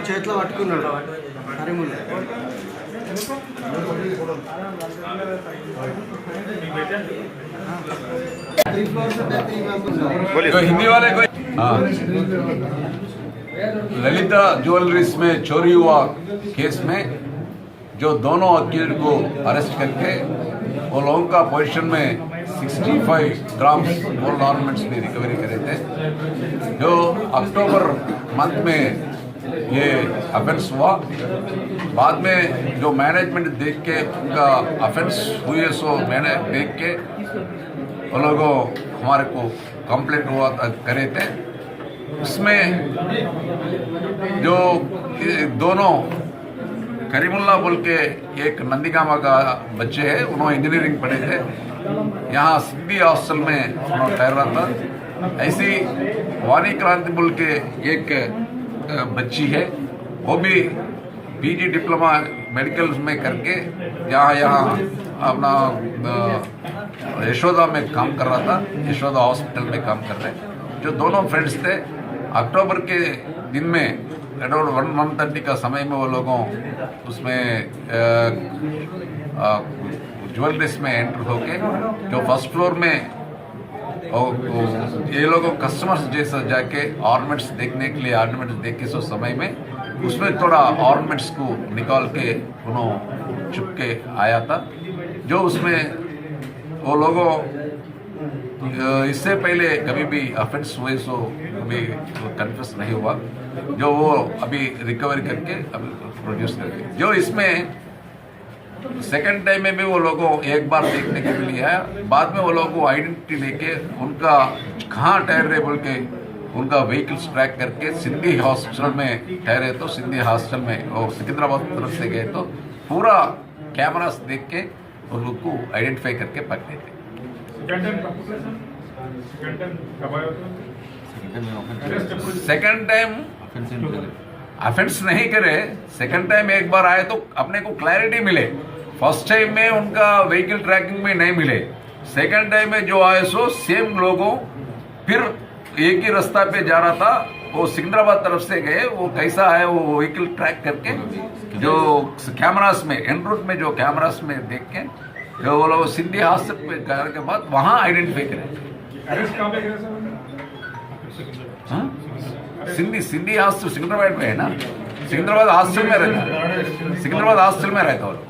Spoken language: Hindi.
చేతిలో పట్టుకున్నాడు హరిములు हिंदी वाले कोई ललिता ज्वेलरीज में चोरी हुआ केस में जो दोनों अक्यूज को अरेस्ट करके वो लोगों का पोजीशन में 65 ग्राम गोल्ड ऑर्नामेंट्स भी रिकवरी करे थे। जो अक्टूबर मंथ में ये अफेंस हुआ, बाद में जो मैनेजमेंट देख के उनका अफेंस हुए सो मैंने देख के वो लोगों हमारे को कंप्लेंट हुआ करे थे। उसमें जो दोनों करीमुल्ला बोल के एक नंदीगामा का बच्चे है, उन्होंने इंजीनियरिंग पढ़े थे, यहाँ सिद्धि हॉस्टल में उन्होंने ठहरा था। ऐसी वानी क्रांति बोल के एक बच्ची है, वो भी पीजी डिप्लोमा मेडिकल में करके यहाँ अपना यशोदा में काम कर रहा था, यशोदा हॉस्पिटल में काम कर रहे। जो दोनों फ्रेंड्स थे, अक्टूबर के दिन में अराउंड 1:30 का समय में वो लोगों उसमें ज्वेलरीज में एंटर होके जो फर्स्ट फ्लोर में ये लोगों कस्टमर्स जैसा जाके ऑर्नामेंट्स देखने के लिए ऑर्नामेंट्स देख के सो समय में उसमें थोड़ा ऑर्नामेंट्स को निकाल के उन्होंने छुप के आया था। जो उसमें वो लोगों इससे पहले कभी भी अफेंस हुए सो अभी कन्फेस नहीं हुआ, जो वो अभी रिकवरी करके अभी प्रोड्यूस करके जो इसमें सेकंड टाइम में भी वो लोगों एक बार देखने के लिए आया। बाद में वो लोगों को आइडेंटिटी लेके उनका कहाँ ठहरे बोल के उनका व्हीकल्स ट्रैक करके सिंधी हॉस्टल में ठहरे, तो सिंधी हॉस्टल में और सिकंदराबाद तरफ से गए तो पूरा कैमरास देख के उन लोग को आइडेंटिफाई करके पकड़े थे। सेकंड टाइम अफेंस नहीं करे, सेकंड टाइम एक बार आए तो अपने को क्लैरिटी मिले। फर्स्ट टाइम में उनका व्हीकल ट्रैकिंग में नहीं मिले, सेकंड टाइम में जो आए सो सेम लोगों फिर एक ही रास्ता पे जा रहा था, वो सिकंदराबाद तरफ से गए, वो कैसा है वो व्हीकल ट्रैक करके जो कैमरास में एंड रूट में जो कैमरास में देख के जो वो लोग सिंधी हॉस्पिटल पे जाने के बाद वहाँ आइडेंटिफाई करें। सिंधी हॉस्टल सिकंदराबाद में है ना, सिकंदराबाद हॉस्टल में रहता है, सिकंदराबाद हॉस्टल में रहता है।